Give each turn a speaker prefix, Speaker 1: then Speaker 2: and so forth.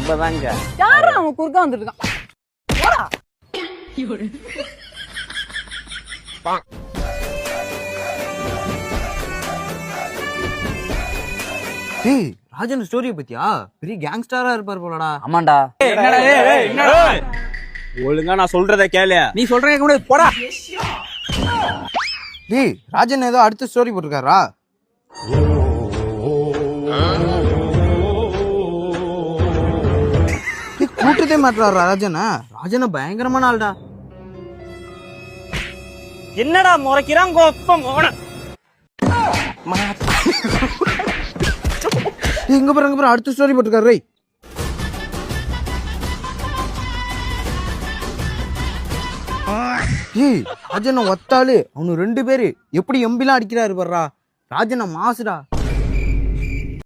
Speaker 1: இப்பதாங்க
Speaker 2: யாரா அவன் குறுக்க வந்துட்டு இருக்கான்? போடா.
Speaker 3: ஏய் ராஜன் ஸ்டோரிய பத்தியா பெரிய கேங்ஸ்டரா இருப்பார் போலடா.
Speaker 1: ஆமாண்டா.
Speaker 4: ஒழுங்கா நான் சொல்றத கேளு.
Speaker 1: நீ சொல்ற கேட்க முடியாது, போடா.
Speaker 3: டேய் ராஜன் ஏதோ அடுத்த ஸ்டோரி போட்டிருக்காரா? கூட்டத்தே மாட்டுறாரா ராஜனா? ராஜனா பயங்கரமான ஆள்டா.
Speaker 4: என்னடா முறைக்கிறான் கோப்பம்
Speaker 3: இங்க பாரு அடுத்த ஸ்டோரி போட்டிருக்காரு. ஏய் ராஜனை ஒத்தாளு அவனு 2 பேரு எப்படி எம்பிலாம் அடிக்கிறாரு பாருடா. ராஜனை மாசுடா.